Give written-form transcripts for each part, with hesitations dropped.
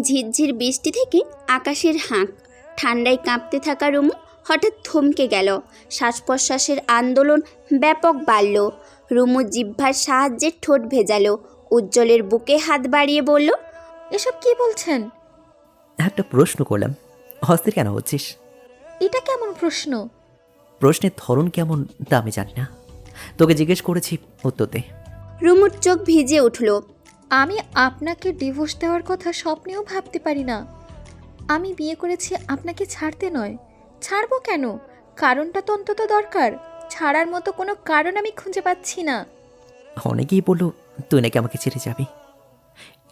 ঝিরঝির বৃষ্টি থেকে আকাশের হাঁক, ঠান্ডায় কাঁপতে থাকা রুমু হঠাৎ থমকে গেল। শ্বাস প্রশ্বাসের আন্দোলন ব্যাপক বাড়ল। রুমু জিহ্বার সাহায্যে ঠোঁট ভেজালো। উজ্জ্বলের বুকে হাত বাড়িয়ে বলল, এসব কি বলছেন? একটা প্রশ্ন করলাম, অস্থির কেন হচ্ছিস? এটা কেমন প্রশ্ন? প্রশ্নের ধরন কেমন তা আমি জানি না, তোকে জিজ্ঞেস করেছি, উত্তর দে। রুমুর চোখ ভিজে উঠল। আমি আপনাকে ডিভোর্স দেওয়ার কথা স্বপ্নেও ভাবতে পারি না। আমি বিয়ে করেছি আপনাকে ছাড়তে নয়। ছাড়বো কেন? কারণটা তো অন্তত দরকার। ছাড়ার মতো কোনো কারণ আমি খুঁজে পাচ্ছি না। অনেকেই বললো তুই নাকি আমাকে ছেড়ে যাবি।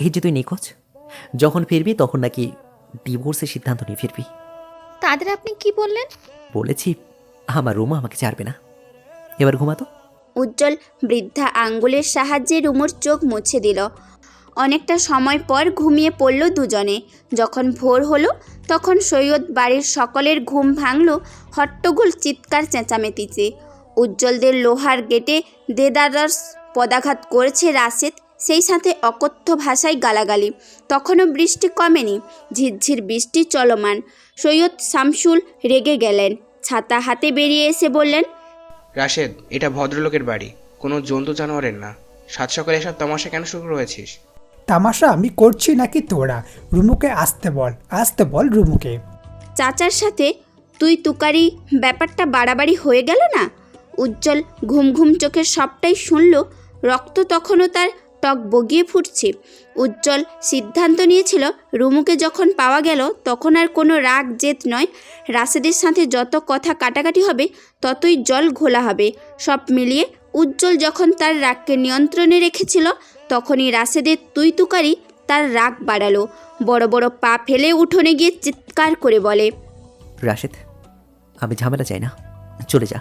এই যে তুই নিখোঁজ, যখন ফিরবি তখন নাকি ডিভোর্সের সিদ্ধান্ত নিয়ে ফিরবি। তাদের আপনি কি বললেন? বলেছি আমার রুমা আমাকে ছাড়বে না। এবার ঘুমাতো। উজ্জ্বল বৃদ্ধা আঙ্গুলের সাহায্যে রুমুর চোখ মুছে দিল। অনেকটা সময় পর ঘুমিয়ে পড়ল দুজনে। যখন ভোর হলো তখন সৈয়দ বাড়ির সকলের ঘুম ভাঙল হট্টগোল চিৎকার চেঁচামেচিতে। উজ্জ্বলদের লোহার গেটে দেদারস পদাঘাত করেছে রাশেদ, সেই সাথে অকথ্য ভাষায় গালাগালি। তখনও বৃষ্টি কমেনি, ঝিরঝির বৃষ্টি চলমান। সৈয়দ শামসুল রেগে গেলেন, ছাতা হাতে বেরিয়ে এসে বললেন, রাশেদ, এটা ভদ্রলোকের বাড়ি, কোনো জন্তু জানোয়ারের না। সাত সকালে এসব তামাশা কেন শুরু হয়েছিস? তামাশা আমি করছি নাকি তোরা? রুমুকে আসতে বল রুমুকে। চাচার সাথে তুই তুকারি ব্যাপারটা বাড়াবাড়ি হয়ে গেল না? উজ্জ্বল ঘুম ঘুম চোখের সবটাই শুনল। রক্ত তখনও তার টক বগিয়ে ফুটছে। উজ্জ্বল সিদ্ধান্ত নিয়েছিল রুমুকে যখন পাওয়া গেল তখন আর কোনো রাগ জেদ নয়, রাশেদের সাথে যত কথা কাটাকাটি হবে ততই জল ঘোলা হবে। সব মিলিয়ে উজ্জ্বল যখন তার রাগকে নিয়ন্ত্রণে রেখেছিল তখনই রাশেদের তুই তুকারি তার রাগ বাড়ালো। বড় বড় পা ফেলে উঠোনে গিয়ে চিৎকার করে বলে, রাশেদ, আমি ঝামেলা চাই না, চলে যা।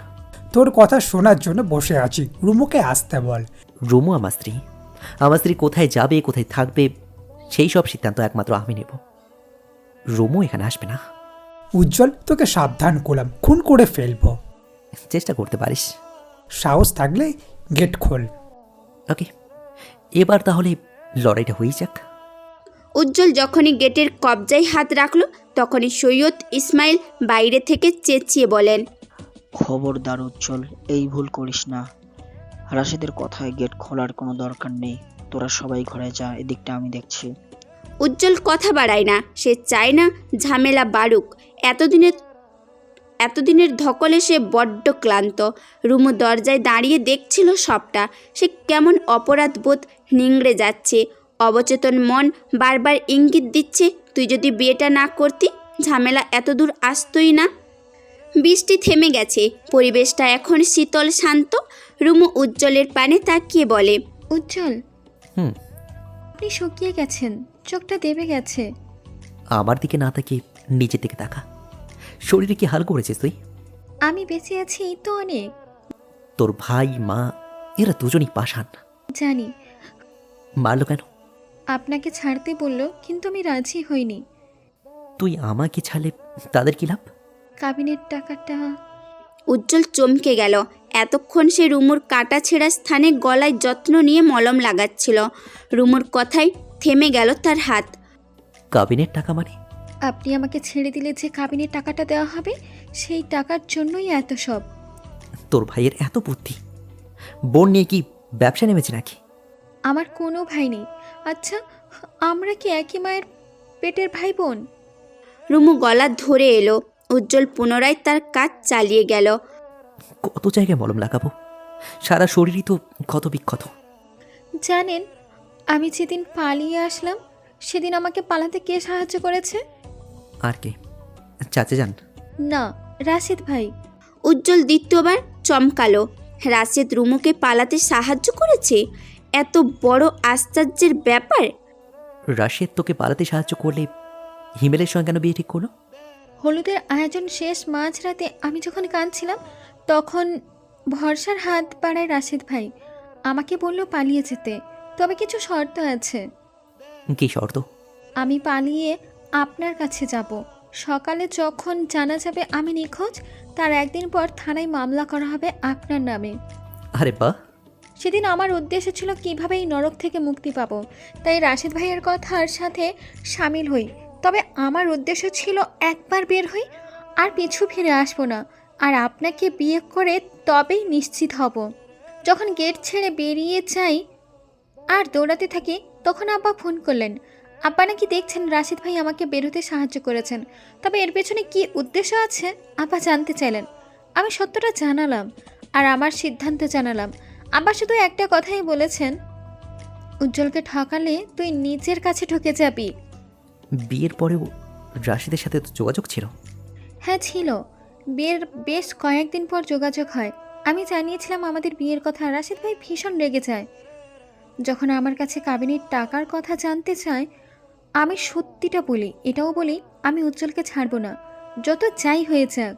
তোর কথা শোনার জন্য বসে আছি, রুমুকে আসতে বল। রুমু আমার স্ত্রী, আমার স্ত্রী কোথায় যাবে কোথায় থাকবে সেই সব সিদ্ধান্ত একমাত্র আমি নেব। রুমু এখানে আসবে না। উজ্জ্বল, তোকে সাবধান করলাম, খুন করে ফেলবো। চেষ্টা করতে পারিস। সাহস থাকলে গেট খোল। ওকে, এবার তাহলে লড়াইটা হয়ে যাক। উজ্জ্বল যখনই গেটের কবজায় হাত রাখল তখনই সৈয়দ ইসমাইল বাইরে থেকে চেঁচিয়ে বলেন, খবরদার উজ্জ্বল, এই ভুল করিস না। রাশেদের কথায় গেট খোলার কোনো দরকার নেই। তোরা সবাই ঘরে যা, এদিকটা আমি দেখছি। উজ্জ্বল কথা বাড়ায় না, সে চায় না ঝামেলা বাড়ুক। এতদিনের ধকলে সে বড্ড ক্লান্ত। রুমু দরজায় দাঁড়িয়ে দেখছিল সবটা। সে কেমন অপরাধবোধ নিংড়ে যাচ্ছে। অবচেতন মন বারবার ইঙ্গিত দিচ্ছে, তুই যদি বিয়েটা না করতি ঝামেলা এতদূর আসতই না। বৃষ্টি থেমে গেছে, পরিবেশটা এখন শীতল শান্ত। রুমু উজ্জ্বলের পানে তাকিয়ে বলে, উজ্জ্বল, হুম। আপনি শুকিয়ে গেছেন, চোখটা দেবে গেছে। আমার দিকে না তাকিয়ে নিচের দিকে তাকা। শরীরে কি হাল করেছিস তুই? আমি বেঁচে আছি এই তো অনেক। তোর ভাই মা এরা দুজনই পাষাণ। জানি। মারলো কেন? আপনাকে ছাড়তে বলল, কিন্তু আমি রাজি হইনি। তুই আমাকে ছাড়লে তাদের কি লাভ? কাবিনের টাকাটা। উজ্জ্বল চমকে গেল। এতক্ষণ সে রুমুর কাটা ছেঁড়া স্থানে গলায় যত্ন নিয়ে মলম লাগাচ্ছিল। রুমুর কথায় থেমে গেল তার হাত। কাবিনের টাকা মানে? আপনি আমাকে ছেড়ে দিলে যে কাবিনের টাকাটা দেওয়া হবে, সেই টাকার জন্যই এত সব। তোর ভাইয়ের এত বুদ্ধি! বোন নিয়ে কি ব্যবসা নেমেছে নাকি? আমার কোনো ভাই নেই। আচ্ছা, আমরা কি একই মায়ের পেটের ভাই বোন? রুমু গলা ধরে এলো। উজ্জ্বল পুনরায় তার কাজ চালিয়ে গেল। কত জায়গায় মলম লাগাবো? সারা শরীরই তো ক্ষত বিক্ষত। জানেন, আমি যেদিন পালিয়ে আসলাম সেদিন আমাকে পালাতে কে সাহায্য করেছে? আর কে? চাচা যান? না, রাশিদ ভাই। উজ্জ্বল দ্বিতীয়বার চমকালো। রাশেদ রুমুকে পালাতে সাহায্য করেছে? এত বড় আশ্চর্যের ব্যাপার। রাশেদ তোকে পালাতে সাহায্য করলে হিমেলের সঙ্গে কেন বিয়ে ঠিক করলো? হলুদের আয়োজন শেষ মাঝরাতে আমি যখন কাঁদছিলাম তখন ভরসার হাত বাড়ায় রাশিদ ভাই। আমাকে বলল পালিয়ে যেতে, তবে কিছু শর্ত আছে। কি শর্ত? আমি পালিয়ে আপনার কাছে যাব। সকালে যখন জানা যাবে আমি নিখোঁজ, তার একদিন পর থানায় মামলা করা হবে আপনার নামে। আরে বাহ! সেদিন আমার উদ্দেশ্য ছিল কীভাবে এই নরক থেকে মুক্তি পাবো, তাই রাশেদ ভাইয়ের কথার সাথে সামিল হই। তবে আমার উদ্দেশ্য ছিল একবার বের হই আর পিছু ফিরে আসবো না, আর আপনাকে বিয়ে করে তবেই নিশ্চিত হব। যখন গেট ছেড়ে বেরিয়ে যাই আর দৌড়াতে থাকি, তখন আব্বা ফোন করলেন। আব্বা নাকি দেখছেন রাশেদ ভাই আমাকে বেরোতে সাহায্য করেছেন, তবে এর পেছনে কী উদ্দেশ্য আছে আব্বা জানতে চাইলেন। আমি সত্যটা জানালাম আর আমার সিদ্ধান্ত জানালাম। আব্বা শুধু একটা কথাই বলেছেন, উজ্জ্বলকে ঠকালে তুই নিজের কাছে ঠকে যাবি। বিয়ের পরেও রাশিদের সাথে তো যোগাযোগ ছিল। হ্যাঁ ছিল, বিয়ের বেশ কয়েকদিন পর যোগাযোগ হয়। আমি জানিয়েছিলাম আমাদের বিয়ের কথা, রাশেদ ভাই ভীষণ রেগে যায়। যখন আমার কাছে কাবিনীর টাকার কথা জানতে চায়, আমি সত্যিটা বলি, এটাও বলি আমি উজ্জ্বলকে ছাড়বো না, যত যাই হয়ে যাক।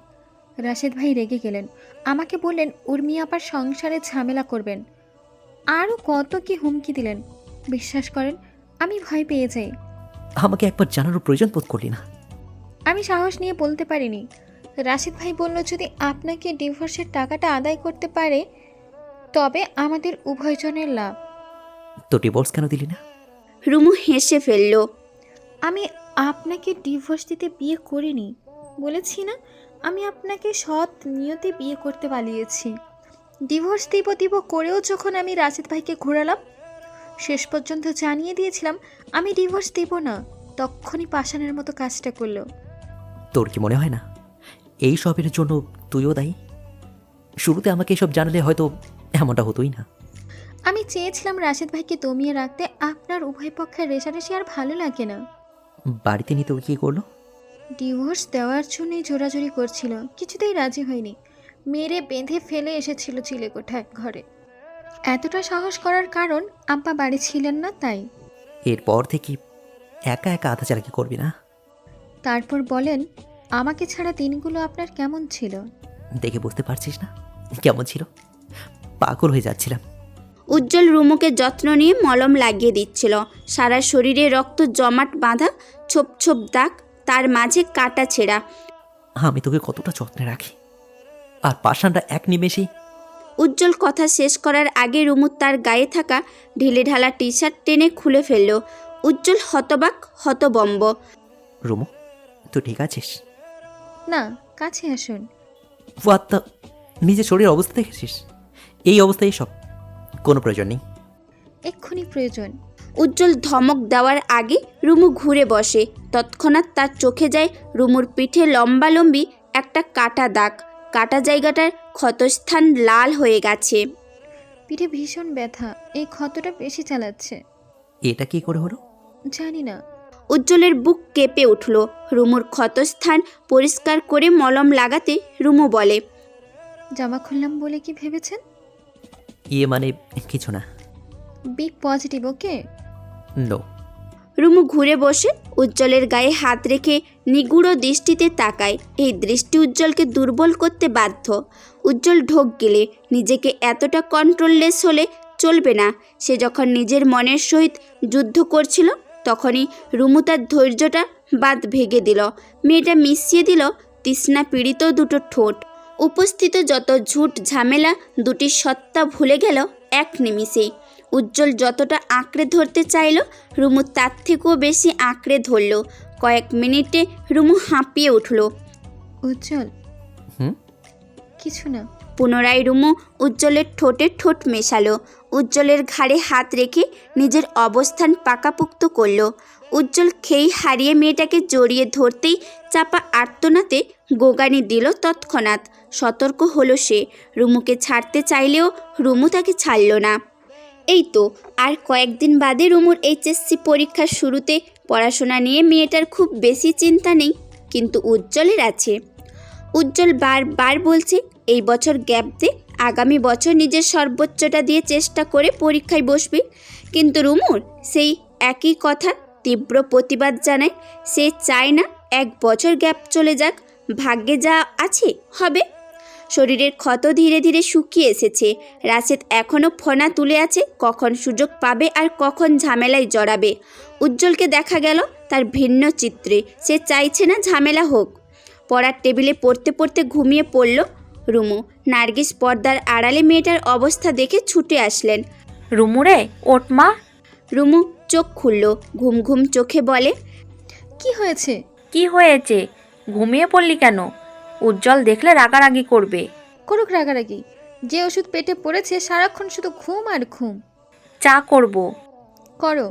রাশেদ ভাই রেগে গেলেন, আমাকে বললেন উর্মি আপার সংসারে ঝামেলা করবেন, আরও কত কি হুমকি দিলেন। বিশ্বাস করেন আমি ভয় পেয়ে যাই। আমাকে একবার জানানোর প্রয়োজন বোধ করলি না? আমি সাহস নিয়ে বলতে পারিনি। রাশেদ ভাই বলল যদি আপনাকে ডিভোর্সের টাকাটা আদায় করতে পারে তবে আমাদের উভয়জনের লাভ। তো ডিভোর্স কেন দিলি না? রুমু হেসে ফেলল। আমি আপনাকে ডিভোর্স দিতে বিয়ে করিনি, বলেছি না আমি আপনাকে সৎ নিয়তে বিয়ে করতে পালিয়েছি। ডিভোর্স দিব করেও যখন আমি রাশেদ ভাইকে ঘোরালাম, শেষ পর্যন্ত জানিয়ে দিয়েছিলাম আমি ডিভোর্স দেব না, তখনই পাষাণের মতো কাজটা করলো। তোর কি মনে হয় না এই সবের জন্য তুইও দায়ী? শুরুতে আমাকে এসব জানালে হয়তো এমনটা হতোই না। আমি চেয়েছিলাম রাশেদ ভাইকে দমিয়ে রাখতে, আপনার উভয় পক্ষের রেশারেশি আর ভালো লাগে না। বাড়িতে নিতে কি করলো? ডিভোর্স দেওয়ার জন্যই জোরাজোরি করছিল, কিছুতেই রাজি হয়নি, মেরে বেঁধে ফেলে এসেছিল চিলেকোঠায় ঘরে। এতটা সাহস করার কারণ আব্বা বাড়ি ছিলেন না তাই। এরপর থেকে একা একা আধা চালাকি করবি না। তারপর বলেন আমাকে ছাড়া দিনগুলো আপনার কেমন ছিল? দেখে বুঝতে পারছিস না কেমন ছিল? পাগল হয়ে যাচ্ছিলাম। উজ্জ্বল রুমুকে যত্ন নিয়ে মলম লাগিয়ে দিচ্ছিল। সারা শরীরে রক্ত জমাট বাঁধা, ছোপ ছোপ দাগ, তার মাঝে কাটা ছেঁড়া। আমি তোকে কতটা যত্নে রাখি, আর পাষাণটা এক নিমেষেই। উজ্জ্বল কথা শেষ করার আগে রুমু তার গায়ে থাকা ঢিলেঢালা টি শার্ট টেনে খুলে ফেলল। উজ্জ্বল হতবাক, হতবম্ব। রুমু, তুই ঠিক আছিস? না, কাছে আসুন। ওয়াত্তা, নিজের শরীরের অবস্থা দেখেছিস? এই অবস্থায় সব কোনো প্রয়োজন নেই। এক্ষুনি প্রয়োজন। উজ্জ্বল ধমক দেওয়ার আগে রুমু ঘুরে বসে। তৎক্ষণাৎ তার চোখে যায় রুমুর পিঠে লম্বালম্বি একটা কাটা দাগ। কাটা জায়গাটার ক্ষতস্থান লাল হয়ে গেছে। পিঠে ভীষণ ব্যথা, এই ক্ষতটা বেশি চালাচ্ছে। এটা কি করে হলো? জানি না। উজ্জ্বলের বুক কেঁপে উঠল। রুমুর ক্ষতস্থান পরিষ্কার করে মলম লাগাতে রুমু বলে, জামা খুললাম বলে কি ভেবেছেন? মানে কিছু না। বি পজিটিভ, ওকে? নো। রুমু ঘুরে বসে উজ্জ্বলের গায়ে হাত রেখে নিগুড় দৃষ্টিতে তাকায়। এই দৃষ্টি উজ্জ্বলকে দুর্বল করতে বাধ্য। উজ্জ্বল ঢোক গেলে নিজেকে এতটা কন্ট্রোললেস হলে চলবে না। সে যখন নিজের মনের সহিত যুদ্ধ করছিল, তখনই রুমু তার ধৈর্যটা বাদ ভেঙে দিল। মেয়েটা মিশিয়ে দিল তৃষ্ণা পীড়িত দুটো ঠোঁট। উপস্থিত যত ঝুট ঝামেলা দুটি সত্তা ভুলে গেল এক নিমিষেই। উজ্জ্বল যতটা আঁকড়ে ধরতে চাইল, রুমু তার থেকেও বেশি আঁকড়ে ধরল। কয়েক মিনিটে রুমু হাঁপিয়ে উঠল। উজ্জ্বল, হুম? কিছু না। পুনরায় রুমু উজ্জ্বলের ঠোঁটে ঠোঁট মেশালো। উজ্জ্বলের ঘাড়ে হাত রেখে নিজের অবস্থান পাকাপোক্ত করল। উজ্জ্বল খেই হারিয়ে মেয়েটাকে জড়িয়ে ধরতেই চাপা আর্তনাতে গোগানি দিল তৎক্ষণাৎ। সতর্ক হলো সে। রুমুকে ছাড়তে চাইলেও রুমু তাকে ছাড়ল না। এই তো আর কয়েকদিন বাদে রুমুর এইচএসসি পরীক্ষার শুরুতে। পড়াশোনা নিয়ে মেয়েটার খুব বেশি চিন্তা নেই, কিন্তু উজ্জ্বলের আছে। উজ্জ্বল বারবার বলছে এই বছর গ্যাপ দে, আগামী বছর নিজের সর্বোচ্চটা দিয়ে চেষ্টা করে পরীক্ষায় বসবি। কিন্তু রুমুর সেই একই কথা তীব্র প্রতিবাদ জানায়। সে চায় না এক বছর গ্যাপ চলে যাক, ভাগ্যে যা আছে হবে। শরীরের ক্ষত ধীরে ধীরে শুকিয়ে এসেছে। রাশেদ এখনও ফোনা তুলে আছে, কখন সুযোগ পাবে আর কখন ঝামেলায় জড়াবে। উজ্জ্বলকে দেখা গেল তার ভিন্ন চিত্রে। সে চাইছে না ঝামেলা হোক। পড়ার টেবিলে পড়তে পড়তে ঘুমিয়ে পড়ল। রুমু। নার্গিস পর্দার আড়ালে মেয়েটার অবস্থা দেখে ছুটে আসলেন। রুমুরে ওঠ মা। রুমু চোখ খুলল, ঘুম ঘুম চোখে বলে, কি হয়েছে? কি হয়েছে? ঘুমিয়ে পড়লি কেন? উজ্জ্বল দেখলে রাগারাগি করবে। করুক রাগারাগি, যে ওষুধ পেটে পড়েছে সারাক্ষণ শুধু ঘুম আর ঘুম। চা করব। করো।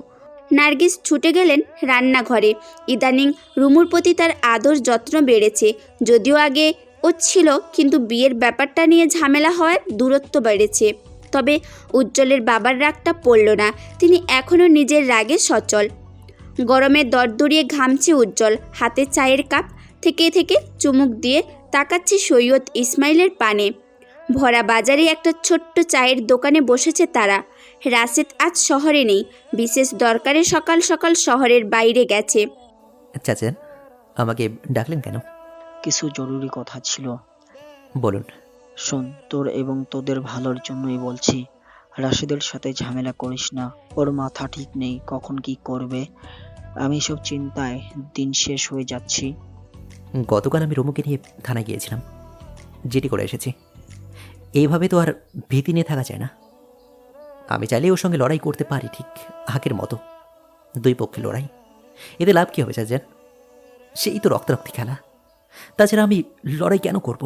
নার্গিস ছুটে গেলেন রান্নাঘরে। ইদানিং রুমুর প্রতি তার আদর যত্ন বেড়েছে। যদিও আগে ও ছিল, কিন্তু বিয়ের ব্যাপারটা নিয়ে ঝামেলা হওয়ায় দূরত্ব বেড়েছে। তবে উজ্জ্বলের বাবার রাগটা পড়ল না। তিনি এখনও নিজের রাগে সচল। গরমে দরদরিয়ে ঘামছে উজ্জ্বল। হাতে চায়ের কাপ থেকে থেকে চুমুক দিয়ে তাকাচ্ছে সৈয়দ ইসমাইলের পানে। ভরা বাজারে একটা ছোট্ট চায়ের দোকানে বসেছে তারা। রাশেদ আজ শহরে নেই, বিশেষ দরকারে সকাল সকাল শহরের বাইরে গেছে। চাচা, আমাকে ডাকলেন কেন? কিছু জরুরি কথা ছিল। বলুন। শোন, তোর এবং তোদের ভালোর জন্যই বলছি, রাশেদের সাথে ঝামেলা করিস না। ওর মাথা ঠিক নেই, কখন কি করবে। আমি সব চিন্তায় দিন শেষ হয়ে যাচ্ছি। গতকাল আমি রুমুকে নিয়ে থানায় গিয়েছিলাম, জিডি করে এসেছি। এইভাবে তো আর ভীতি নিয়ে থাকা যায় না। আমি চাইলে ওর সঙ্গে লড়াই করতে পারি, ঠিক হাকের মতো। দুই পক্ষে লড়াই, এতে লাভ কী হবে চাচা? সেই তো রক্তারক্তি খেলা। তাছাড়া আমি লড়াই কেন করব?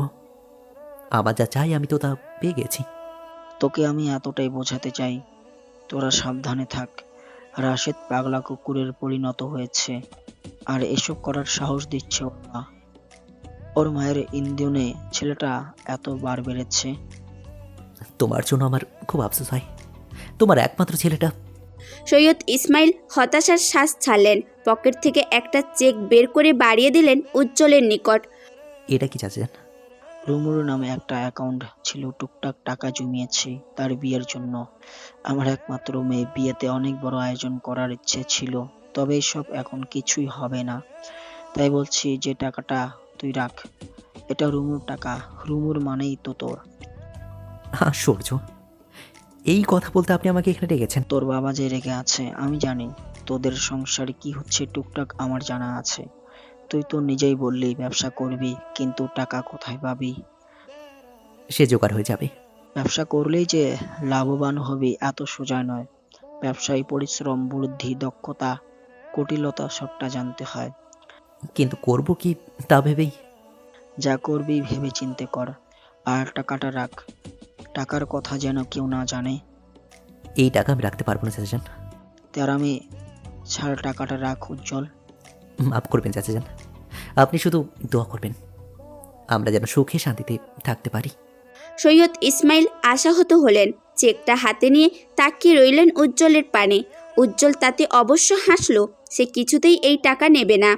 আমার যা চাই আমি তো তা পেয়ে গেছি। তোকে আমি এতটাই বোঝাতে চাই, তোরা সাবধানে থাক। রাশেদ পাগলা কুকুরের পরিণত হয়েছে, আর এসব করার সাহস দিচ্ছে ওর মা। ওর মায়ের ইন্ধনে ছেলেটা এত বার বেড়েছে। তোমার জন্য আমার খুব আফসোস হয়, তোমার একমাত্র ছেলেটা। সৈয়দ ইসমাইল হতাশার শ্বাস ছাড়লেন। পকেট থেকে একটা চেক বের করে বাড়িয়ে দিলেন উজ্জ্বলের নিকট। এটা কি চাচা? রুমুর নামে একটা অ্যাকাউন্ট ছিল, টুকটাক টাকা জমিয়েছি তার বিয়ের জন্য। আমার একমাত্র মেয়ে, বিয়েতে অনেক বড় আয়োজন করার ইচ্ছে ছিল, তবে এসব এখন কিছুই হবে না। তাই বলছি যে টাকাটা তুই রাখ, এটা রুমুর টাকা। রুমুর মানেই তো তোর। আশ্চর্য, এই কথা বলতে আপনি আমাকে এখানে ডেকেছেন? তোর বাবা যে রেগে আছে আমি জানি। তোদের সংসারে কি হচ্ছে টুকটাক আমার জানা আছে। তুই তো নিজেই বললি ব্যবসা করবি, কিন্তু টাকা কোথায় পাবি? সে জোগাড় হয়ে যাবে। ব্যবসা করলেই যে লাভবান হবি এত সোজা নয়। ব্যবসায় পরিশ্রম, বুদ্ধি, দক্ষতা, কুটিলতা সবটা জানতে হয়। কিন্তু করব কি তা ভেবেই। যা করবি ভেবে চিন্তে কর, আর টাকাটা রাখ। টাকার কথা যেন কেউ না জানে। এই টাকা আমি রাখতে পারবো না চাচাজান। তার আমি ছাড়, টাকাটা রাখ উজ্জ্বল। মাফ করবেন চাচাজান, আপনি শুধু দোয়া করবেন আমরা যেন সুখে শান্তিতে থাকতে পারি। সৈয়দ ইসমাইল আশাহত হলেন। চেকটা হাতে নিয়ে তাকিয়ে রইলেন উজ্জ্বলের পানে। উজ্জ্বল তাতে অবশ্য হাসল। সে কিছুতেই এই টাকা নেবে না।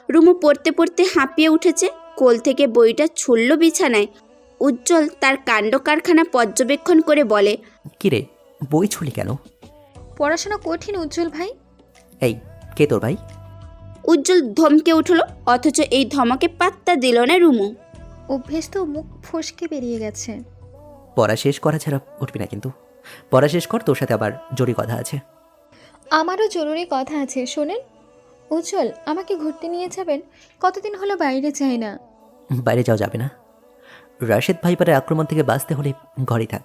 রুমু পড়তে পড়তে হাঁপিয়ে উঠেছে। কোল থেকে বইটা ছুড়ল বিছানায়। উজ্জ্বল তার কাণ্ড কারখানা পর্যবেক্ষণ করে বলে, কিরে, বই ছুলি কেন? পড়াশোনা কঠিন উজ্জ্বল ভাই। এই, কে তোর ভাই? উজ্জ্বল ধমকে উঠল, অথচ এই ধমকে পাত্তা দিল না রুমু। অভ্যেস তো মুখ ফসকে বেরিয়ে গেছে। পড়া শেষ করা ছাড়া উঠবি না কিন্তু। পড়া শেষ কর, তোর সাথে আবার জরুরি কথা আছে। আমারও জরুরি কথা আছে, শোনেন। উজ্জ্বল, আমাকে ঘুরতে নিয়ে যাবেন? কতদিন হলো বাইরে যাই না। বাইরে যাওয়া যাবে না। রাশেদ ভাইপারের আক্রমণ থেকে বাঁচতে হলে ঘরেই থাক।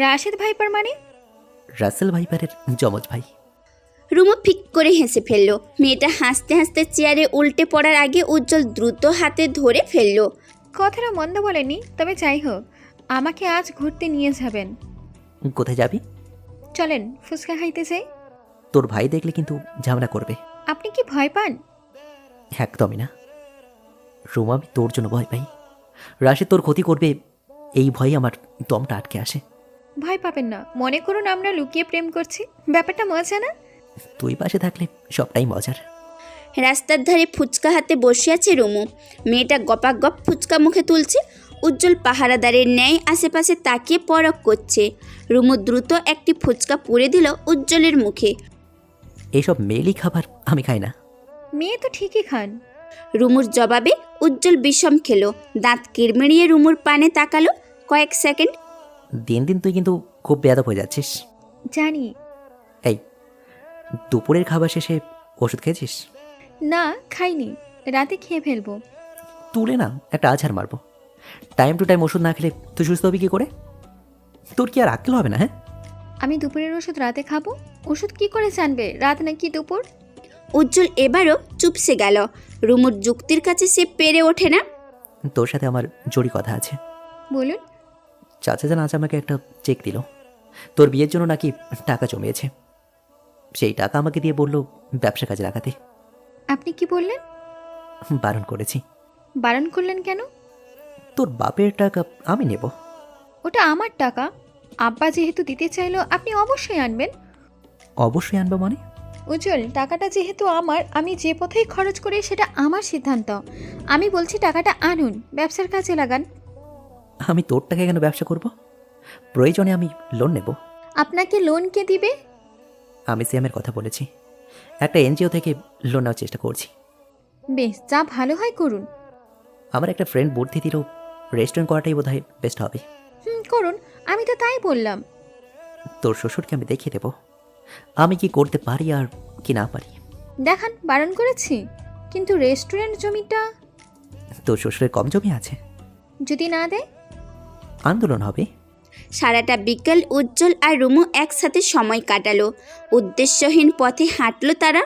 রাশেদ ভাইপার মানে? রাসেল ভাইপারের যমজ ভাই। রুমু ফিক করে হেসে ফেলল। মেয়েটা হাসতে হাসতে চেয়ারে উল্টে পড়ার আগে উজ্জ্বল দ্রুত হাতে ধরে ফেলল। কথাটা মন্দ বলেনি, তবে যাই হোক, আমাকে আজ ঘুরতে নিয়ে যাবেন। কোথায় যাবি? চলেন ফুচকা খাইতে যাই। তোর ভাই দেখলে কিন্তু ঝামেলা করবে। আপনি কি ভয় পান? একদমই না রুম, আমি তোর জন্য ভয় পাই। রাশেদ তোর ক্ষতি করবে, এই ভয়ে আমার দমটা আটকে আসে। ভয় পাবেন না, মনে করুন আমরা লুকিয়ে প্রেম করছি। ব্যাপারটা মজা না? তুই পাশে থাকলে সবটাই মজার। রাস্তার ধারে ফুচকা হাতে বসে আছে রুমু। মেয়েটা গপাগপ ফুচকা মুখে তুলছে। উজ্জ্বল পাহারাদারের ন্যায় আশেপাশে তাকিয়ে পরখ করছে। রুমু দ্রুত একটি ফুচকা পুড়ে দিল উজ্জ্বলের মুখে। এইসব মেলি খাবার আমি খাই না। মেয়ে তো ঠিকই খান। রুমুর জবাবে উজ্জ্বল বিষম খেলো। দাঁত কিরমিড়িয়ে রুমুর পানে তাকালো কয়েক সেকেন্ড। দিন দিন তুই কিন্তু খুব বেয়াদব হয়ে যাচ্ছিস। জানি। এই, দুপুরের খাবার শেষে ওষুধ খেয়েছিস? না, খাইনি, রাতে খেয়ে ফেলবো। তুলে না একটা আছাড় মারবো। টাইম টু টাইম ওষুধ না খেলে তুই সুস্থ হবি কী করে? তোর কি আর আক্কেল হবে না? হ্যাঁ, আমি দুপুরের ওষুধ রাতে খাবো? ওষুধ কি করে জানবে রাত নাকি দুপুর? উজ্জ্বল এবারও চুপসে গেল। রুমুর যুক্তির কাছে সে পেরে ওঠে না। তোর সাথে আমার জরুরি কথা আছে। বলুন। চাচা জান আজ আমাকে একটা চেক দিল, তোর বিয়ের জন্য নাকি টাকা জমিয়েছে। সেই টাকা আমাকে দিয়ে বলল ব্যবসা কাজে লাগাতে। আপনি কি বললেন? বারণ করেছি। বারণ করলেন কেন? তোর বাপের টাকা আমি নেব। ওটা আমার টাকা। আব্বা যেহেতু দিতে চাইলো, আপনি অবশ্যই আনবেন। অবশ্যই আনবো মানে? উজ্জ্বল, টাকাটা যেহেতু আমার, আমি যে পথেই খরচ করি সেটা আমার সিদ্ধান্ত। আমি বলছি টাকাটা আনুন, ব্যবসার কাজে লাগান। আমি তোর টাকা কেন ব্যবসা করব? প্রয়োজনে আমি লোন নেব। আপনাকে লোন কে দিবে? আমি সিএমের কথা বলেছি, একটা এনজিও থেকে লোন নেওয়ার চেষ্টা করছি। বেশ, যা ভালো হয় করুন। আমার একটা ফ্রেন্ড বুদ্ধি দিল রেস্টুরেন্ট করাটাই বোধহয় বেস্ট হবে। করুন, আমি তো তাই বললাম। তোর শ্বশুরকে আমি দেখিয়ে দেবো আমি কি করতে পারি আর কি না পারি। দেখান, বারণ করেছি। কিন্তু রেস্টুরেন্ট জমিটা তোর শ্বশুরের কম জমি আছে? যদি না দেয়? আন্দোলন হবে। সারাটা বিকেল উজ্জ্বল আর রুমু একসাথে সময় কাটালো। উদ্দেশ্যহীন পথে হাঁটলো তারা।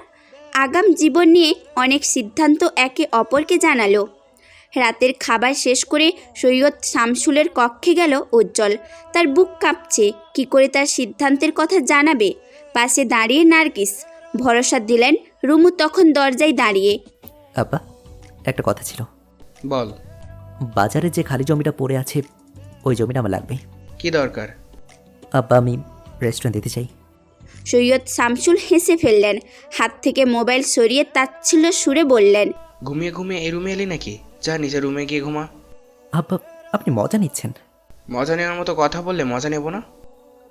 আগাম জীবন নিয়ে অনেক সিদ্ধান্ত একে অপরকে জানালো। রাতের খাবার শেষ করে সৈয়দ শামসুলের কক্ষে গেল উজ্জ্বল। তার বুক কাঁপছে, কি করে তার সিদ্ধান্তের কথা জানাবে। পাশে দাঁড়িয়ে নার্গিস। ভরসা দিলেন রুমু তখন দরজায় দাঁড়িয়ে। আব্বা, একটা কথা ছিল। বল। বাজারে যে খালি জমিটা পড়ে আছে ওই জমিটা আমার লাগবে। কি দরকার? আব্বা, আমি রেস্টুরেন্ট দিতে চাই। সৈয়দ শামসুল হেসে ফেললেন। হাত থেকে মোবাইল সরিয়ে তাচ্ছিল্য সুরে বললেন, ঘুমিয়ে ঘুমিয়ে এই রুমে এলি নাকি? যা নিজের রুমে গিয়ে ঘুমা। আব্বা, আপনি মজা নিচ্ছেন। মজা নেওয়ার মতো কথা বললে মজা নেব না?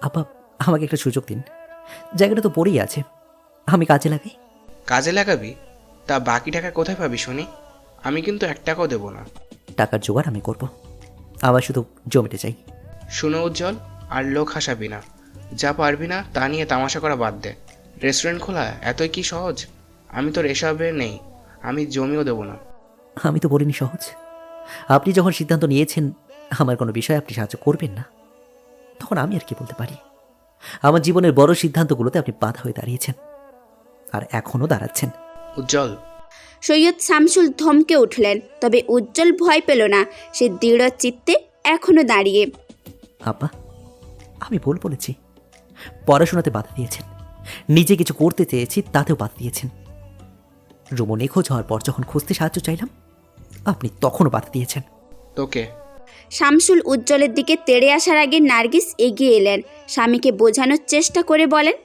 আব্বা, আমাকে একটা সুযোগ দিন। জায়গাটা তো পড়েই আছে, আমি কাজে লাগাই। কাজে লাগাবি? তা বাকি টাকা কোথায় পাবি শুনি? আমি কিন্তু 1 টাকাও দেবো না। টাকার জোগাড় আমি করব, আমার শুধু জমিতে চাই। শুনো উজ্জ্বল, আর লোক হাসাবি না। যা পারবি না তা নিয়ে তামাশা করা বাদ দে। রেস্টুরেন্ট খোলা এতই কি সহজ? আমি তোর এসবে নেই, আমি জমিও দেবো না। আমি তো বলিনি সহজ। আপনি যখন সিদ্ধান্ত নিয়েছেন আমার কোনো বিষয়ে আপনি সাহায্য করবেন না, তখন আমি আর কি বলতে পারি? আমার জীবনের বড় সিদ্ধান্তগুলোতে আপনি বাধা হয়ে দাঁড়িয়েছেন, আর এখনও দাঁড়াচ্ছেন। উজ্জ্বল। সৈয়দ শামসুল ধমকে উঠলেন। তবে উজ্জ্বল ভয় পেল না। সে দৃঢ় চিত্তে এখনো দাঁড়িয়ে। আব্বা, আমি ভুল বলেছি। পড়াশোনাতে বাধা দিয়েছেন, নিজে কিছু করতে চেয়েছি তাতেও বাধা দিয়েছেন। রুমো নিখোঁজ হওয়ার পর যখন খুঁজতে সাহায্য চাইলাম আপনি তখনও বাধা দিয়েছেন। তোকে? শামসুল উজ্জ্বলের দিকে তেড়ে আসার আগে নার্গিস এগিয়ে এলেন। স্বামীকে বোঝানোর চেষ্টা করে বলেন,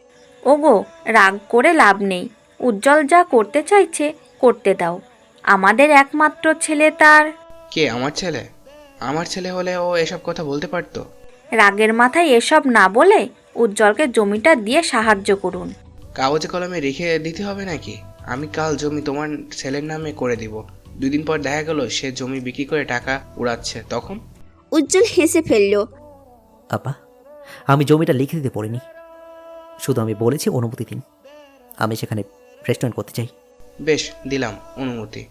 ওগো, রাগ করে লাভ নেই। উজ্জ্বল যা করতে চাইছে করতে দাও। আমাদের একমাত্র ছেলে, তার। কে আমার ছেলে? আমার ছেলে হলে ও এসব কথা বলতে পারতো? রাগের মাথায় এসব না বলে উজ্জ্বলকে জমিটা দিয়ে সাহায্য করুন। কাগজে কলমে রেখে দিতে হবে নাকি? আমি কাল জমি তোমার ছেলের নামে করে দিব। 2 দিন পর দেখা গেল সে জমি বিক্রি করে টাকা উড়াচ্ছে, তখন? উজ্জ্বল হেসে ফেলল। আব্বা, আমি জমিটা লিখে দিতে পারিনি, শুধু আমি বলেছি অনুমতি দিন, আমি সেখানে রেস্টুরেন্ট করতে চাই। বেশ, দিলাম অনুমতি।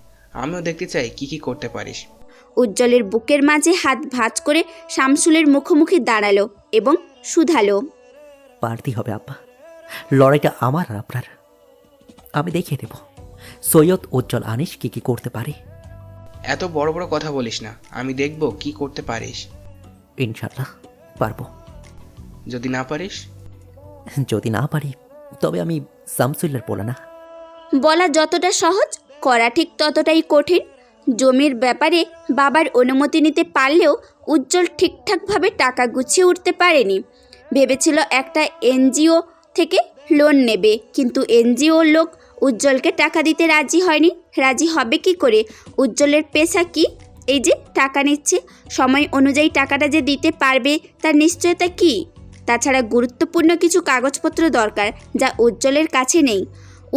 আমিও দেখতে চাই কি কি করতে পারিস। উজ্জ্বলের বুকের মাঝে হাত ভাঁজ করে শামসুলের মুখোমুখি দাঁড়ালো এবং শুধালো, পারতেই হবে আব্বা, লড়াইটা আমার আর আপনার। আমি দেখিয়ে দেব সৈয়দ উজ্জ্বল আনিস কি কি করতে পারে। এত বড় বড় কথা বলিস না, আমি দেখব কি করতে পারিস। ইনশাল্লাহ পারবো। যদি না পারিস? যদি না পারি তবে আমি শামসুল্লার বলে না। বলা যতটা সহজ, করা ঠিক ততটাই কঠিন। জমির ব্যাপারে বাবার অনুমতি নিতে পারলেও উজ্জ্বল ঠিকঠাকভাবে টাকা গুছিয়ে উঠতে পারেনি। ভেবেছিল একটা এনজিও থেকে লোন নেবে, কিন্তু এনজিও লোক উজ্জ্বলকে টাকা দিতে রাজি হয়নি। রাজি হবে কি করে? উজ্জ্বলের পেশা কি? এই যে টাকা নিচ্ছে, সময় অনুযায়ী টাকাটা যে দিতে পারবে তার নিশ্চয়তা কি? তাছাড়া গুরুত্বপূর্ণ কিছু কাগজপত্র দরকার, যা উজ্জ্বলের কাছে নেই।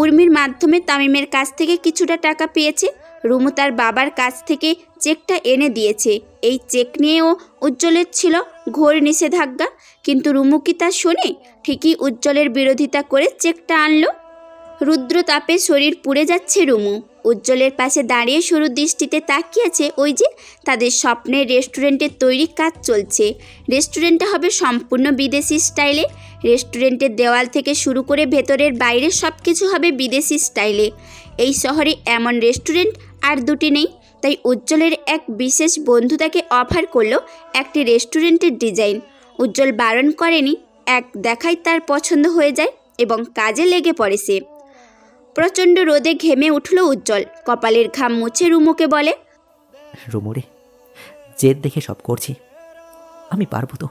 উর্মির মাধ্যমে তামিমের কাছ থেকে কিছুটা টাকা পেয়েছে। রুমু তার বাবার কাছ থেকে চেকটা এনে দিয়েছে। এই চেক নিয়েও উজ্জ্বলের ছিল ঘোর নিষেধাজ্ঞা, কিন্তু রুমু কি তা শোনে? ঠিকই উজ্জ্বলের বিরোধিতা করে চেকটা আনলো। রুদ্র তাপে শরীর পুড়ে যাচ্ছে রুমু। উজ্জ্বলের পাশে দাঁড়িয়ে শুরু দৃষ্টিতে তাকিয়েছে ওই যে তাদের স্বপ্নের রেস্টুরেন্টের তৈরি কাজ চলছে। রেস্টুরেন্টটা হবে সম্পূর্ণ বিদেশি স্টাইলে। রেস্টুরেন্টের দেওয়াল থেকে শুরু করে ভেতরের বাইরে সব কিছু হবে বিদেশি স্টাইলে। এই শহরে এমন রেস্টুরেন্ট আর দুটি নেই। তাই উজ্জ্বলের এক বিশেষ বন্ধু তাকে অফার করলো একটি রেস্টুরেন্টের ডিজাইন। উজ্জ্বল বারণ করেনি, এক দেখাই তার পছন্দ হয়ে যায় এবং কাজে লেগে পড়ে সে। প্রচণ্ড রোদে ঘেমে উঠল উজ্জ্বল, কপালের ঘাম মুছে রুমুকে বলে, রুমুরে, জেদ দেখে সব করছি, আমি পারবো তো।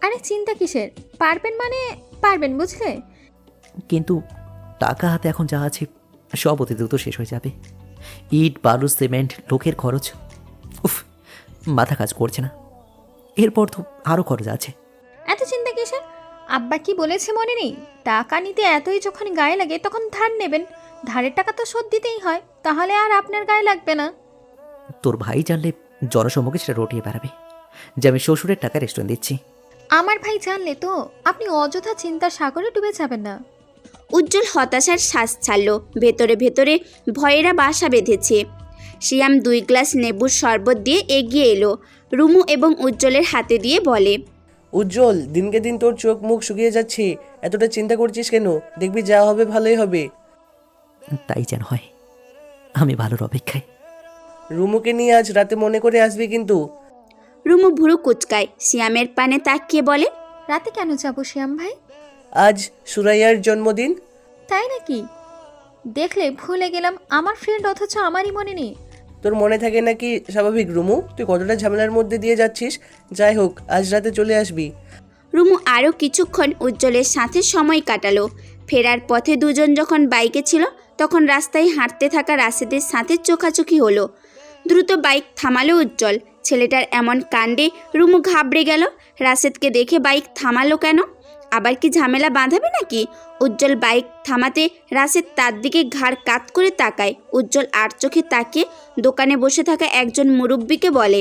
আরে চিন্তা কিসের, পারবেন মানে পারবেন, বুঝলে? কিন্তু টাকা হাতে এখন যা আছে সব অতি দ্রুত শেষ হয়ে যাবে। ইট, বালু, সিমেন্ট, লোকের খরচ, উফ, মাথা কাজ করছে না। এরপর তো আরও খরচ আছে। এত চিন্তা কিসের? আব্বা কি বলেছে মনে নেই? টাকা নিতে এতই যখন গায়ে লাগে তখন ধার নেবেন। ধারের টাকা তো শোধ দিতেই হয়, তাহলে আর আপনার গায়ে লাগবে না। তোর ভাই জানলে জনসম্মুখে সেটা রটিয়ে বেড়াবে যে আমি শ্বশুরের টাকা রেস্টুরেন্ট দিচ্ছি। আমার ভাই জানলে তো আপনি অযথা চিন্তার সাগরে ডুবে যাবেন না। উজ্জ্বল হতাশার শ্বাস ছাড়ল। ভেতরে ভেতরে ভয়েরা বাসা বেঁধেছে। শিয়াম 2 গ্লাস লেবুর শরবত দিয়ে এগিয়ে এলো রুমু এবং উজ্জ্বলের হাতে দিয়ে বলে, উজ্জ্বল, দিনকে দিন তোর চোখ মুখ শুকিয়ে যাচ্ছে, এতটা চিন্তা করছিস কেন? দেখবি যা হবে ভালোই হবে। তাই যেন হয়, আমি ভালোর অপেক্ষায়। রুমুকে নিয়ে আজ রাতে মনে করে আসবি কিন্তু। রুমু ভুরু কুচকায়, শিয়ামের পানে তাকিয়ে বলে, রাতে কেন যাবো শ্যাম ভাই? আজ সুরাইয়ার জন্মদিন। তাই নাকি? দেখলে ভুলে গেলাম, আমার ফ্রেন্ড অথচ আমারই মনে নেই। তোর মনে থাকে নাকি স্বাভাবিক রুমু? তুই কতটা ঝামেলার মধ্যে দিয়ে যাচ্ছিস। যাই হোক, আজ রাতে চলে আসবি। রুমু আরও কিছুক্ষণ উজ্জ্বলের সাথে সময় কাটালো। ফেরার পথে দুজন যখন বাইকে ছিল তখন রাস্তায় হাঁটতে থাকা রাশেদের সাথে চোখাচোখি হলো। দ্রুত বাইক থামালো উজ্জ্বল। ছেলেটার এমন কাণ্ডে রুমু ঘাবড়ে গেল। রাশেদকে দেখে বাইক থামালো কেন? আবার কি ঝামেলা বাঁধাবে নাকি? উজ্জ্বল বাইক থামাতে রাশেদ তার দিকে ঘাড় কাত করে তাকায়। উজ্জ্বল আর চোখে তাকিয়ে দোকানে বসে থাকা একজন মুরব্বিকে বলে,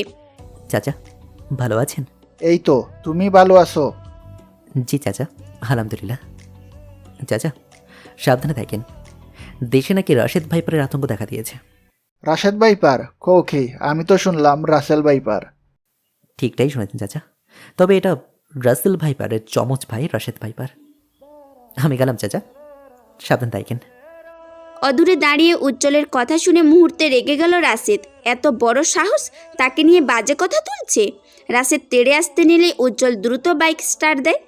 চাচা, ভালো আছেন? এই তো, তুমি ভালো আছো? জি চাচা, আলহামদুলিল্লাহ। চাচা, সাবধানে থাকেন। দেশে নাকি রাশেদ ভাইপারের আতঙ্ক দেখা দিয়েছে। রাশেদ ভাইপার? কৌকি, আমি তো শুনলাম রাসেল ভাইপার। ঠিকটাই শুনেছেন চাচা, তবে এটা রাসেল ভাইপারের চমচ ভাই রাশেদ ভাইপার। আমি গেলাম চাচা, সাবধান থাকেন। অদূরে দাঁড়িয়ে উজ্জ্বলের কথা শুনে মুহূর্তে রেগে গেল রাশেদ। এত বড় সাহস, তাকে নিয়ে বাজে কথা তুলছে। রাশেদ তেড়ে আসতে নিলে উজ্জ্বল দ্রুত বাইক স্টার্ট দেয়।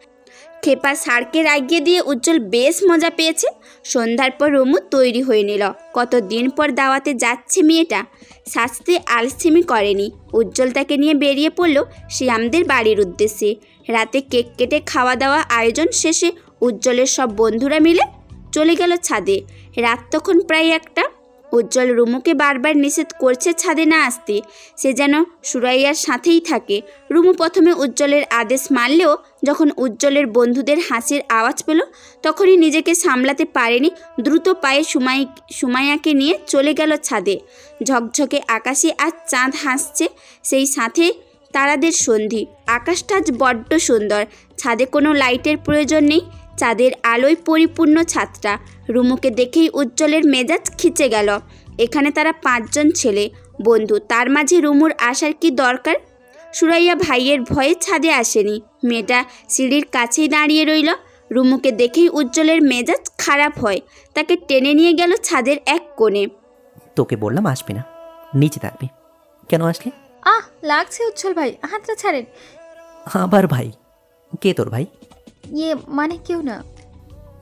খেপা সারকে রাগিয়ে দিয়ে উজ্জ্বল বেশ মজা পেয়েছে। সন্ধ্যার পর রুমু তৈরি হয়ে নিল। কতদিন পর দাওয়াতে যাচ্ছে মেয়েটা, সাজতে আলসেমি করেনি। উজ্জ্বল তাকে নিয়ে বেরিয়ে পড়ল শিয়ামদের বাড়ির উদ্দেশ্যে। রাতে কেক কেটে খাওয়া দাওয়া আয়োজন শেষে উজ্জ্বলের সব বন্ধুরা মিলে চলে গেল ছাদে। রাত তখন প্রায় 1টা। উজ্জ্বল রুমুকে বারবার নিষেধ করছে ছাদে না আসতে, সে যেন সুরাইয়ার সাথেই থাকে। রুমু প্রথমে উজ্জ্বলের আদেশ মানলেও যখন উজ্জ্বলের বন্ধুদের হাসির আওয়াজ পেল তখনই নিজেকে সামলাতে পারেনি। দ্রুত পায়ে সুমাইয়াকে নিয়ে চলে গেল ছাদে। ঝকঝকে আকাশে আজ চাঁদ হাসছে, সেই সাথে তারাদের সন্ধি। আকাশটা আজ বড্ড সুন্দর। ছাদে কোনো লাইটের প্রয়োজন নেই, চাঁদের আলোয় পরিপূর্ণ ছাদটা। রুমুকে দেখেই উজ্জ্বলের মেজাজ খিচে গেল। এখানে তারা 5 জন ছেলে বন্ধু, তার মাঝে রুমুর আসার কি দরকার? সুরাইয়া ভাইয়ের ভয়ে ছাদে আসেনি। মেয়েটা সিঁড়ির কাছেই দাঁড়িয়ে রইল। রুমুকে দেখেই উজ্জ্বলের মেজাজ খারাপ হয়। তাকে টেনে নিয়ে গেল ছাদের এক কোণে। তোকে বললাম আসবি না, নিচে থাকবি, কেন আসলি? আহ, লাগছে উজ্জ্বল ভাই, হাতটা ছাড়েন। আবার ভাই? কে তোর ভাই? ইয়ে মানে কেউ না।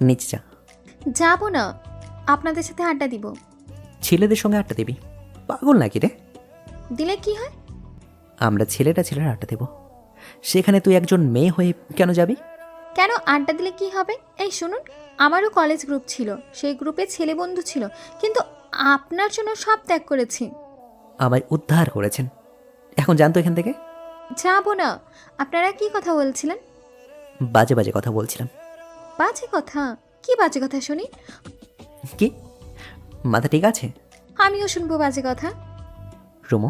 নিচে যা। যাবো না, আপনাদের সাথে আড্ডা দিব। ছেলেদের সঙ্গে আড্ডা দিবি? পাগল নাকি রে? দিলে কি হয়? আমরা ছেলেরা আড্ডা দেব, সেখানে তুই একজন মেয়ে হয়ে কেন যাবি? কেন আড্ডা দিলে কি হবে? এই শুনুন, আমারও কলেজ গ্রুপ ছিল, সেই গ্রুপে ছেলে বন্ধু ছিল, কিন্তু আপনার জন্য সব ত্যাগ করেছি। আমায় উদ্ধার করেছেন, এখন জানতো এখান থেকে। যাবো না। আপনারা কি কথা বলছিলেন? বাজে বাজে কথা বলছিলাম। বাজে কথা? কি বাজে কথা শুনি? কি মাথা ঠিক আছে? আমিও শুনবো বাজে কথা। রুমু,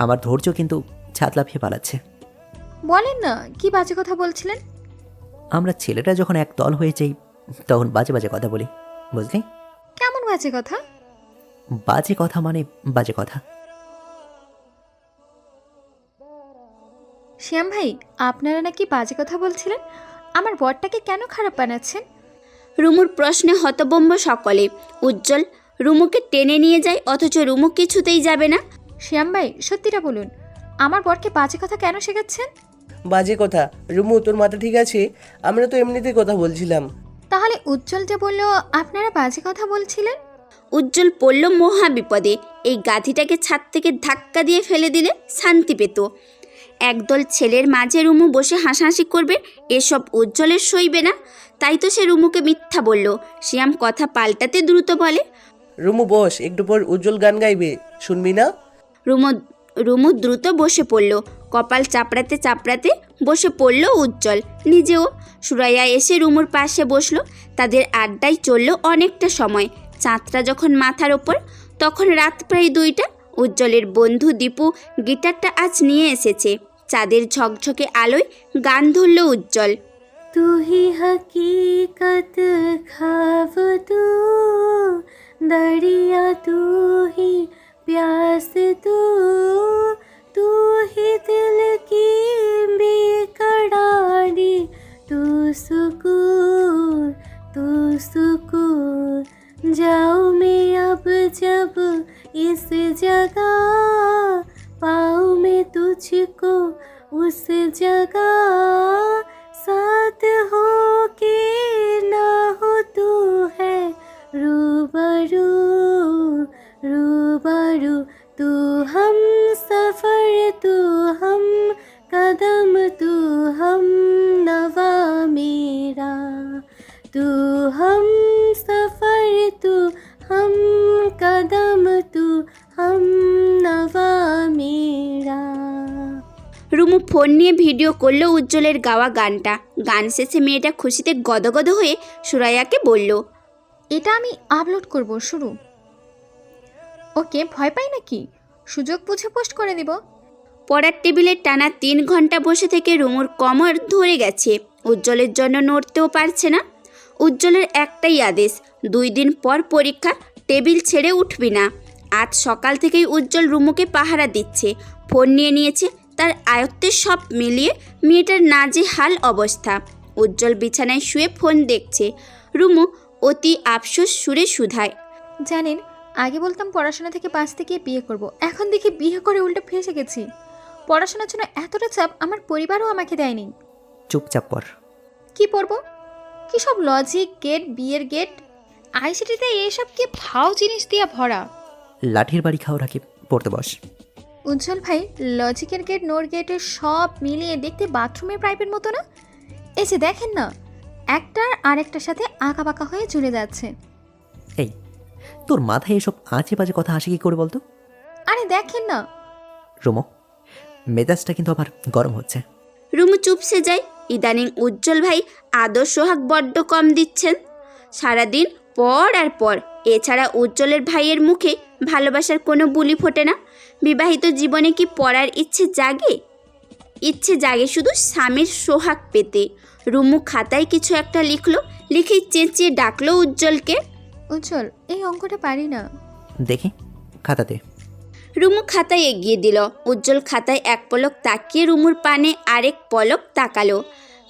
আমার ধৈর্য কিন্তু ছাদ লাফিয়ে পালাচ্ছে। বলেন না, কি বাজে কথা বলছিলেন? আমরা ছেলেটা যখন এক দল হয়ে যাই তখন বাজে বাজে কথা বলি, বুঝলি? কেমন বাজে কথা? বাজে কথা মানে বাজে কথা। শ্যাম ভাই, আপনারা নাকি বাজে কথা বলছিলেন, আমার বরটাকে কেন খারাপ বানাচ্ছেন? রুমুর প্রশ্নে হতভম্ব সকলে। উজ্জ্বল রুমুকে টেনে নিয়ে যায়, অথচ রুমু কিছুতেই যাবে না। শ্যাম ভাই, সত্যিটা বলুন, আমার বরকে বাজে কথা কেন শেখাচ্ছেন? বাজে কথা? রুমু, তোর মাথা ঠিক আছে? আমরা তো এমনিতেই কথা বলছিলাম। তাহলে উজ্জ্বল যে বলল আপনারা বাজে কথা বলছিলেন। উজ্জ্বল পড়ল মহা বিপদে। এই গাধিটাকে ছাদ থেকে ধাক্কা দিয়ে ফেলে দিলে শান্তি পেত। একদল ছেলের মাঝে রুমু বসে হাসাহাসি করবে, এসব উজ্জ্বলের সইবে না। তাই তো সে রুমুকে মিথ্যা বলল। শিয়াম কথা পাল্টাতে দ্রুত বলে, রুমু বস, একটু পর উজ্জ্বল গান গাইবে, শুনবি না? রুমু দ্রুত বসে পড়ল। কপাল চাপড়াতে চাপড়াতে বসে পড়ল উজ্জ্বল নিজেও। সুরাইয়া এসে রুমুর পাশে বসলো। তাদের আড্ডায় চলল অনেকটা সময়। চাঁদটা যখন মাথার ওপর, তখন রাত প্রায় 2টা। উজ্জ্বলের বন্ধু দীপু গিটারটা আজ নিয়ে এসেছে। চাঁদের ঝকঝকে আলোয় গান ধরল উজ্জ্বল। তু হি হकीकत খাব তু, দরিয়া তু হি प्यास तू ही दिल की बेकरारी, तू सुकून जाऊं मैं अब जब इस जगह, पाऊं मैं तुझको उस जगह, साथ हो के ना हो तू है रूबरू रूबरू, तू हम सफर, तू हम कदम, तू हम नवा मेरा, तू हम सफर, तू हम कदम, तू हम नवा मेरा। রুমু ফোন নিয়ে ভিডিও করলো উজ্জ্বলের গাওয়া গানটা। গান শেষে মেয়েটা খুশিতে গদগদ হয়ে সুরাইয়াকে বলল, এটা আমি আপলোড করব, শুরু। ওকে, ভয় পাই নাকি? সুযোগ বুঝে পোস্ট করে দিব। পড়ার টেবিলে টানা 3 ঘন্টা বসে থেকে রুমুর কোমর ধরে গেছে। উজ্জ্বলের জন্য নড়তেও পারছে না। উজ্জ্বলের একটাই আদেশ, 2 দিন পর পরীক্ষা, টেবিল ছেড়ে উঠবি না। আজ সকাল থেকেই উজ্জ্বল রুমুকে পাহারা দিচ্ছে। ফোন নিয়ে নিয়েছে। তার আয়ত্তে সব মিলিয়ে মেয়েটার নাজেহাল অবস্থা। উজ্জ্বল বিছানায় শুয়ে ফোন দেখছে। রুমু অতি আফসোস সুরে শুধায়, জানেন, আগে বলতাম পড়াশোনা থেকে বাঁচতে গিয়ে বিয়ে করব, এখন দেখি বিয়ে করে উল্টো ফেসে গেছি। পড়াশোনার জন্য এতটা চাপ আমার পরিবারও আমাকে দেয়নি। চুপচাপ পর। কি পড়বো? কি সব লজিক গেট, বিয়ের গেট, আইসিটিতে এইসব কি ভাও জিনিস দিয়া ভরা। লাঠির বাড়ি খাওয়ার আগে পড়তে বস। উজ্জ্বল ভাই, লজিকের গেট, নোর গেটের সব মিলিয়ে দেখতে বাথরুমের পাইপের মতো না? এই যে দেখেন না, একটার আরেকটার সাথে আঁকা বাঁকা হয়ে জুড়ে যাচ্ছে। এই, তোর মাথায় এসব আঁচে বাজে কথা আসে কি করে বলতো? আরে দেখেন না। রুমো, মেজাজটা কিন্তু আবার গরম হচ্ছে। রুমু চুপসে যায়। ইদানিং উজ্জ্বল ভাই আদর সোহাগ বড্ড কম দিচ্ছেন। সারাদিন পর আর পর। এছাড়া উজ্জ্বলের ভাইয়ের মুখে ভালোবাসার কোনো বুলি ফোটে না। বিবাহিত জীবনে কি পড়ার ইচ্ছে জাগে? ইচ্ছে জাগে শুধু স্বামীর সোহাগ পেতে। রুমু খাতায় কিছু একটা লিখলো, লিখেই চেঁচিয়ে ডাকলো উজ্জ্বলকে, উজ্জ্বল, এই অঙ্কটা পারি না। দেখি খাতাতে। রুমু খাতায় এগিয়ে দিল। উজ্জ্বল খাতায় এক পলক তাকিয়ে রুমুর পানে আরেক পলক তাকালো।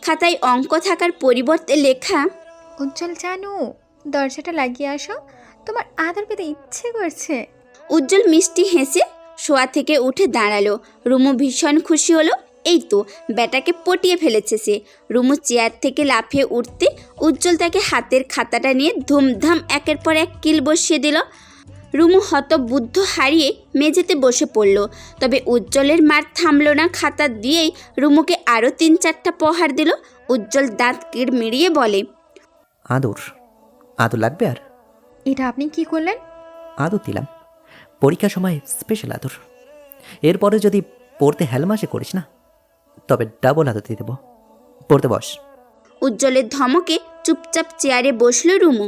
খাতায় অঙ্ক থাকার পরিবর্তে লেখা, উজ্জ্বল জানো, দরজাটা লাগিয়ে আসো, তোমার আদর পেতে ইচ্ছে করছে। উজ্জ্বল মিষ্টি হেসে শোয়া থেকে উঠে দাঁড়ালো। রুমু ভীষণ খুশি হলো। এই তো ব্যাটাকে পটিয়ে ফেলেছে সে। রুমু চেয়ার থেকে লাফিয়ে উঠতে উজ্জ্বল তাকে হাতের খাতাটা নিয়ে ধুমধাম একের পর এক কিল বসিয়ে দিল। রুমু হতবুদ্ধ হারিয়ে মেঝেতে বসে পড়ল। তবে উজ্জ্বলের মার থামলো না। খাতা দিয়েই রুমুকে আরও 3-4টা প্রহার দিল। উজ্জ্বল দাঁত কিড়মিড়িয়ে বলে, আদর আদর লাগবে আর? এটা আপনি কি করলেন? আদর দিলাম, পরীক্ষার সময় স্পেশাল আদর। এরপরে যদি পড়তে হেলমাসে করিস না, তবে ডাবল আদর দিয়ে দেবো। পড়তে বস। উজ্জ্বলের ধমকে চুপচাপ চেয়ারে বসল রুমু।